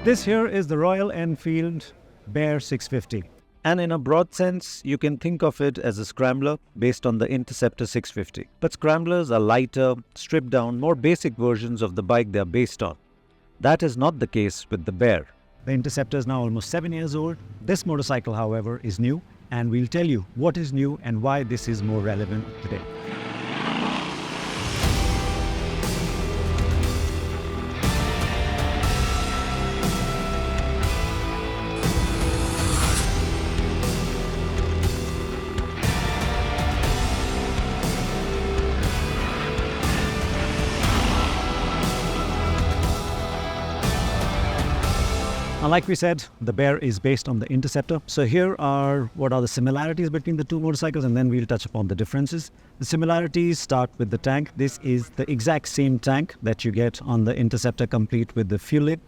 This here is the Royal Enfield Bear 650. And in a broad sense, you can think of it as a scrambler based on the Interceptor 650. But scramblers are lighter, stripped down, more basic versions of the bike they are based on. That is not the case with the Bear. The Interceptor is now almost 7 years old. This motorcycle, however, is new, and we'll tell you what is new and why this is more relevant today. Now, like we said, the Bear is based on the Interceptor. So here are what are the similarities between the two motorcycles, and then we'll touch upon the differences. The similarities start with the tank. This is the exact same tank that you get on the Interceptor, complete with the fuel lid.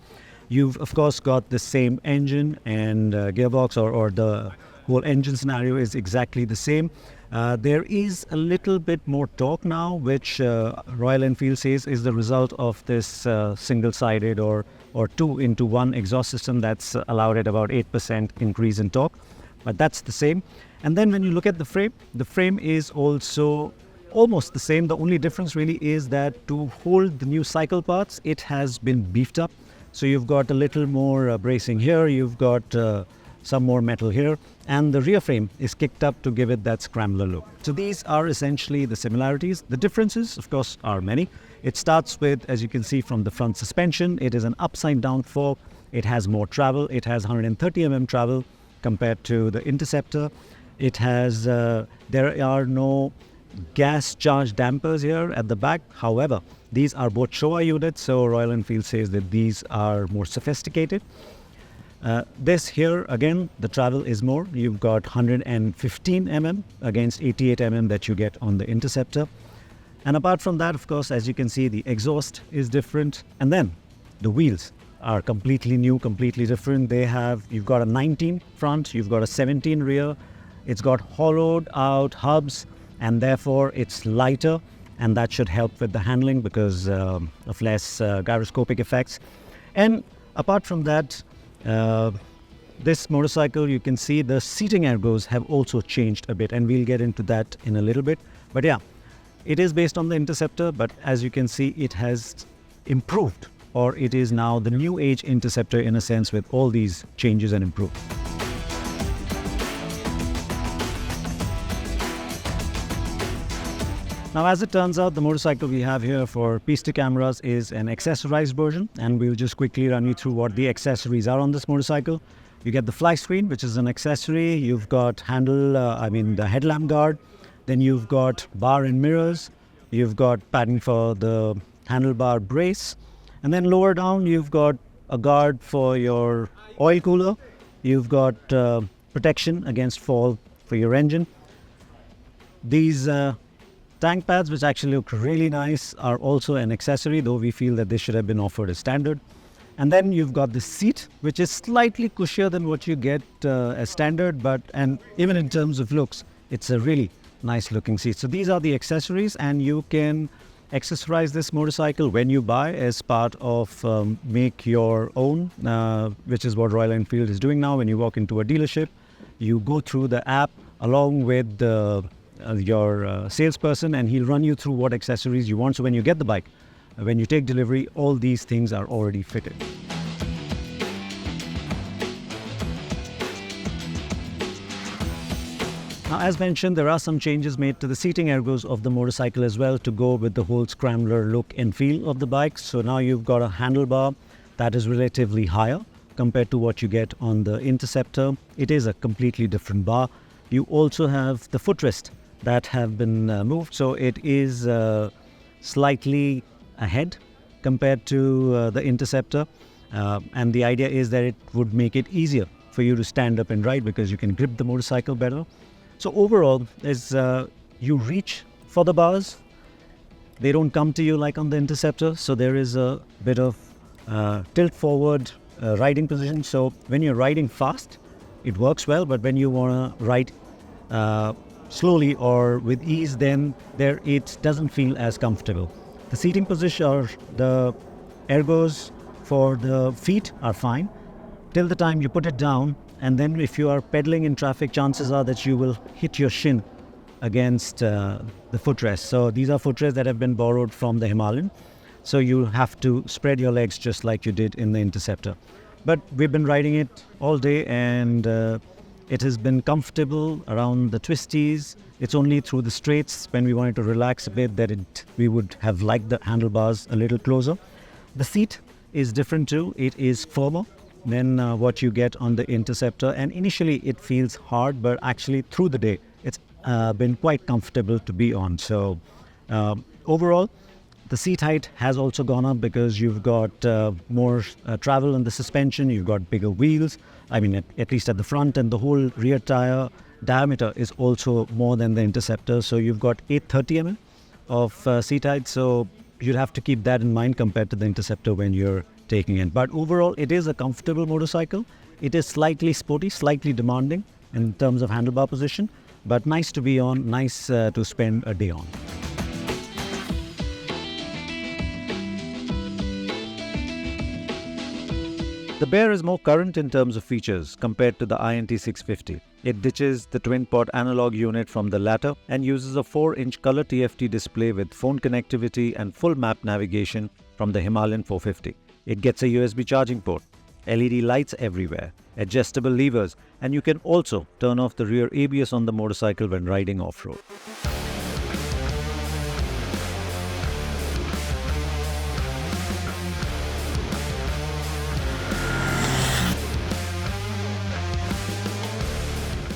You've, of course, got the same engine and gearbox, or the whole engine scenario is exactly the same. There is a little bit more torque now, which Royal Enfield says is the result of this single-sided or 2-in-1 exhaust system that's allowed at about 8% increase in torque. But that's the same. And then when you look at the frame is also almost the same. The only difference really is that to hold the new cycle parts, it has been beefed up. So you've got a little more bracing here, you've got some more metal here, and the rear frame is kicked up to give it that scrambler look. So these are essentially the similarities. The differences, of course, are many. It starts with, as you can see from the front suspension, it is an upside down fork. It has more travel. It has 130 mm travel compared to the Interceptor. It has, there are no gas charge dampers here at the back. However, these are both Showa units, so Royal Enfield says that these are more sophisticated. This here, again, the travel is more. You've got 115 mm against 88 mm that you get on the Interceptor. And apart from that, of course, as you can see, the exhaust is different. And then the wheels are completely new, completely different. You've got a 19 front, you've got a 17 rear. It's got hollowed out hubs, and therefore it's lighter. And that should help with the handling because of less gyroscopic effects. And apart from that, this motorcycle, you can see the seating ergos have also changed a bit, and we'll get into that in a little bit. But yeah, it is based on the Interceptor, but as you can see, it has improved, or it is now the new age Interceptor in a sense, with all these changes and improvements. Now, as it turns out, the motorcycle we have here for piste cameras is an accessorized version, and we'll just quickly run you through what the accessories are on this motorcycle. You get the fly screen, which is an accessory. You've got the headlamp guard. Then you've got bar and mirrors. You've got padding for the handlebar brace. And then lower down, you've got a guard for your oil cooler. You've got protection against fall for your engine. These tank pads, which actually look really nice, are also an accessory, though we feel that they should have been offered as standard. And then you've got the seat, which is slightly cushier than what you get as standard, and even in terms of looks, it's a really nice looking seat. So these are the accessories, and you can accessorize this motorcycle when you buy as part of make your own, which is what Royal Enfield is doing now. When you walk into a dealership, you go through the app along with your salesperson, and he'll run you through what accessories you want. So when you get the bike, when you take delivery, all these things are already fitted. Now, as mentioned, there are some changes made to the seating ergos of the motorcycle as well to go with the whole scrambler look and feel of the bike. So now you've got a handlebar that is relatively higher compared to what you get on the Interceptor. It is a completely different bar. You also have the footrest that have been moved, so it is slightly ahead compared to the Interceptor. And the idea is that it would make it easier for you to stand up and ride because you can grip the motorcycle better. So overall, as you reach for the bars, they don't come to you like on the Interceptor. So there is a bit of tilt forward riding position. So when you're riding fast, it works well. But when you want to ride slowly or with ease, then it doesn't feel as comfortable. The seating position or the ergos for the feet are fine till the time you put it down, and then if you are pedaling in traffic, chances are that you will hit your shin against the footrest. So these are footrests that have been borrowed from the Himalayan. So you have to spread your legs just like you did in the Interceptor. But we've been riding it all day, and it has been comfortable around the twisties. It's only through the straights when we wanted to relax a bit that we would have liked the handlebars a little closer. The seat is different too. It is firmer than what you get on the Interceptor, and initially it feels hard, but actually through the day it's been quite comfortable to be on. So overall, the seat height has also gone up because you've got more travel in the suspension, you've got bigger wheels, at least at the front, and the whole rear tire diameter is also more than the Interceptor. So you've got 830 mm of seat height, so you'd have to keep that in mind compared to the Interceptor when you're taking it. But overall, it is a comfortable motorcycle. It is slightly sporty, slightly demanding in terms of handlebar position, but nice to be on, nice to spend a day on. The Bear is more current in terms of features compared to the INT 650. It ditches the twin-pod analog unit from the latter and uses a 4-inch color TFT display with phone connectivity and full map navigation from the Himalayan 450. It gets a USB charging port, LED lights everywhere, adjustable levers, and you can also turn off the rear ABS on the motorcycle when riding off-road.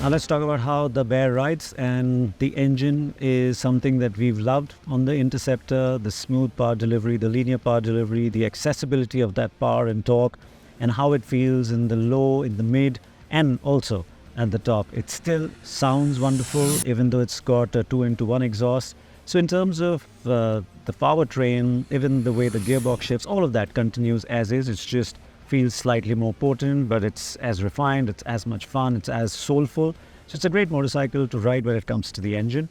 Now let's talk about how the Bear rides, and the engine is something that we've loved on the Interceptor. The smooth power delivery, the linear power delivery, the accessibility of that power and torque, and how it feels in the low, in the mid, and also at the top. It still sounds wonderful even though it's got a 2-into-1 exhaust. So in terms of the powertrain, even the way the gearbox shifts, all of that continues as is. It's just feels slightly more potent, but it's as refined, it's as much fun, it's as soulful. So it's a great motorcycle to ride when it comes to the engine.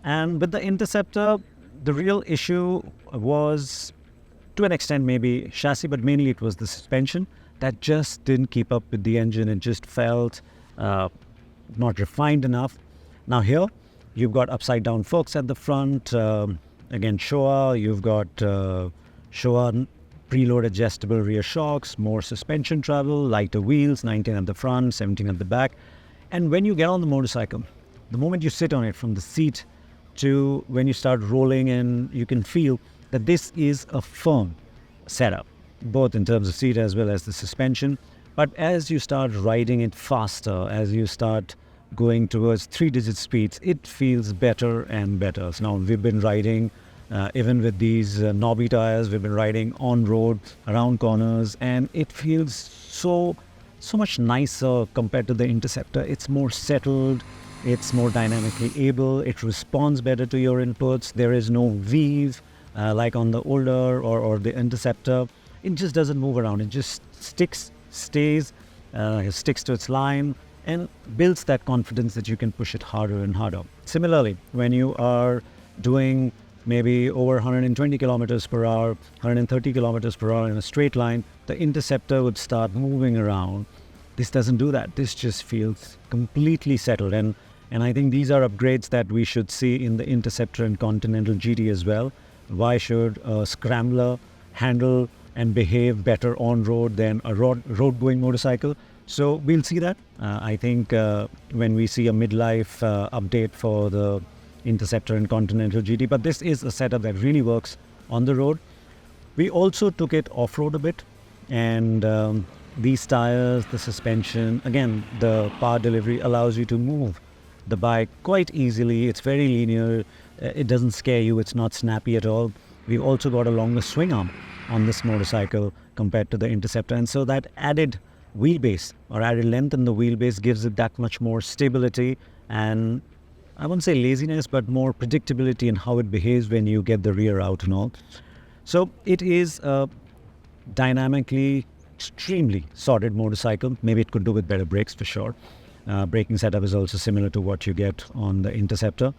And with the Interceptor, the real issue was, to an extent, maybe chassis, but mainly it was the suspension that just didn't keep up with the engine. It just felt not refined enough. Now here, you've got upside-down forks at the front, again Showa, you've got Showa preload adjustable rear shocks, more suspension travel, lighter wheels, 19 at the front, 17 at the back. And when you get on the motorcycle, the moment you sit on it, from the seat to when you start rolling, and you can feel that this is a firm setup, both in terms of seat as well as the suspension. But as you start riding it faster, as you start going towards 3-digit speeds, it feels better and better. So now we've been riding even with these knobby tires, we've been riding on road, around corners, and it feels so much nicer compared to the Interceptor. It's more settled, it's more dynamically able, it responds better to your inputs. There is no weave like on the older or the Interceptor. It just doesn't move around. It just stays, sticks to its line, and builds that confidence that you can push it harder and harder. Similarly, when you are doing maybe over 120 kilometers per hour, 130 kilometers per hour in a straight line, the Interceptor would start moving around. This doesn't do that. This just feels completely settled. And I think these are upgrades that we should see in the Interceptor and Continental GT as well. Why should a scrambler handle and behave better on road than a road-going motorcycle? So we'll see that. I think when we see a midlife update for the Interceptor and Continental GT, but this is a setup that really works on the road. We also took it off-road a bit, and these tires, the suspension, again, the power delivery allows you to move the bike quite easily. It's very linear, it doesn't scare you, it's not snappy at all. We've also got a longer swing arm on this motorcycle compared to the Interceptor, and so that added wheelbase or added length in the wheelbase gives it that much more stability, and I won't say laziness, but more predictability in how it behaves when you get the rear out and all. So it is a dynamically extremely sorted motorcycle. Maybe it could do with better brakes for sure. Braking setup is also similar to what you get on the Interceptor.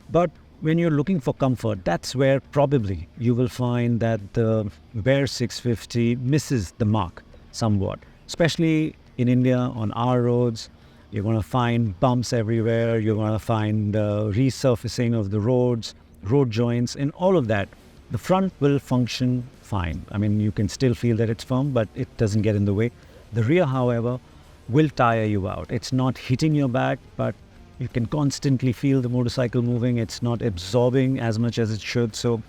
But when you're looking for comfort, that's where probably you will find that the Bear 650 misses the mark somewhat. Especially in India, on our roads, you're going to find bumps everywhere. You're going to find resurfacing of the roads, road joints, and all of that. The front will function fine. I mean, you can still feel that it's firm, but it doesn't get in the way. The rear, however, will tire you out. It's not hitting your back, but you can constantly feel the motorcycle moving. It's not absorbing as much as it should. So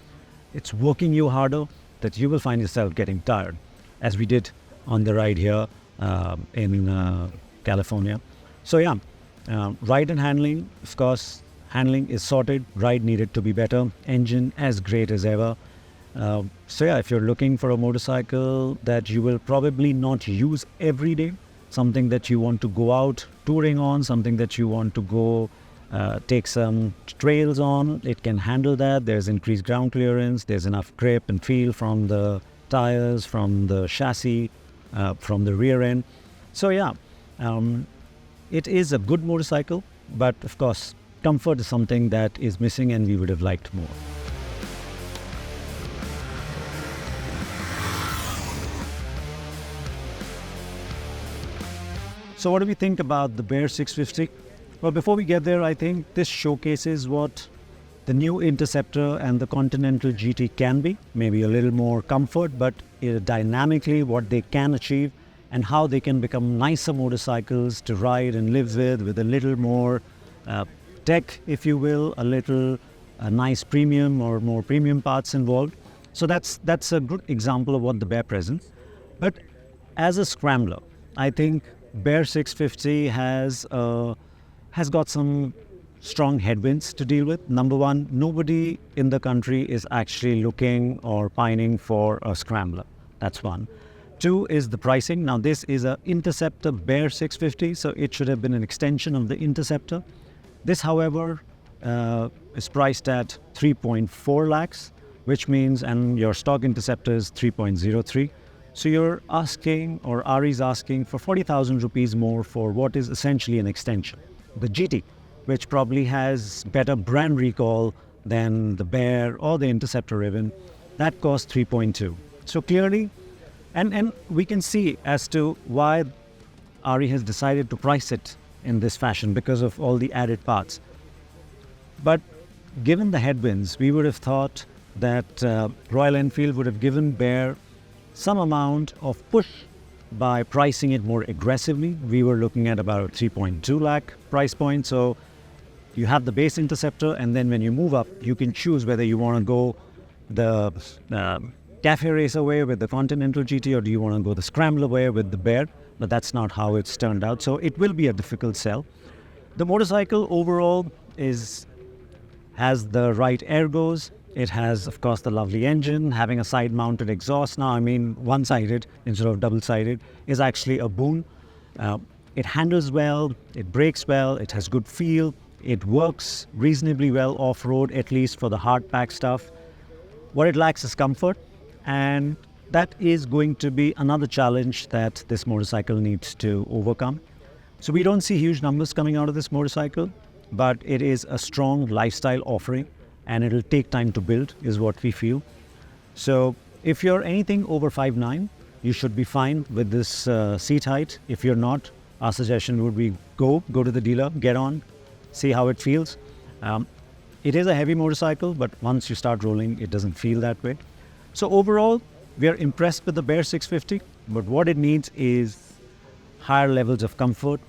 it's working you harder that you will find yourself getting tired, as we did on the ride here in California. So yeah, ride and handling, of course, handling is sorted. Ride needed to be better. Engine as great as ever. So yeah, if you're looking for a motorcycle that you will probably not use every day, something that you want to go out touring on, something that you want to go take some trails on, it can handle that. There's increased ground clearance, there's enough grip and feel from the tires, from the chassis, from the rear end. So yeah, it is a good motorcycle, but of course, comfort is something that is missing and we would have liked more. So what do we think about the Bear 650? Well, before we get there, I think this showcases what the new Interceptor and the Continental GT can be. Maybe a little more comfort, but dynamically what they can achieve and how they can become nicer motorcycles to ride and live with a little more tech, if you will, a nice premium or more premium parts involved. So that's a good example of what the Bear presents. But as a scrambler, I think Bear 650 has got some strong headwinds to deal with. Number one, nobody in the country is actually looking or pining for a scrambler. That's one. Two is the pricing. Now this is a Interceptor Bear 650, so it should have been an extension of the Interceptor. This, however, is priced at 3.4 lakhs, which means, and your stock Interceptor is 3.03. So you're asking, or Ari's asking, for 40,000 rupees more for what is essentially an extension. The GT, which probably has better brand recall than the Bear or the Interceptor even, that costs 3.2. So clearly, and we can see as to why Ari has decided to price it in this fashion because of all the added parts. But given the headwinds, we would have thought that Royal Enfield would have given Bear some amount of push by pricing it more aggressively. We were looking at about 3.2 lakh price point. So you have the base Interceptor, and then when you move up, you can choose whether you want to go the cafe racer way with the Continental GT, or do you want to go the scrambler way with the Bear. But that's not how it's turned out. So it will be a difficult sell. The motorcycle overall has the right ergos. It has, of course, the lovely engine. Having a side-mounted exhaust now, I mean one-sided instead of double-sided, is actually a boon. It handles well, it brakes well, it has good feel, it works reasonably well off-road, at least for the hard-pack stuff. What it lacks is comfort, and that is going to be another challenge that this motorcycle needs to overcome. So we don't see huge numbers coming out of this motorcycle, but it is a strong lifestyle offering, and it'll take time to build, is what we feel. So if you're anything over 5'9", you should be fine with this seat height. If you're not, our suggestion would be go to the dealer, get on, see how it feels. It is a heavy motorcycle, but once you start rolling, it doesn't feel that way. So overall, we are impressed with the Bear 650, but what it needs is higher levels of comfort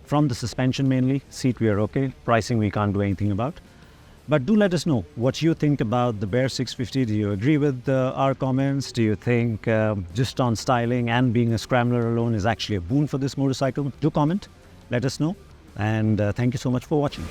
from the suspension mainly. Seat we are okay, pricing we can't do anything about. But do let us know what you think about the Bear 650. Do you agree with our comments? Do you think just on styling and being a scrambler alone is actually a boon for this motorcycle? Do comment, let us know. And thank you so much for watching.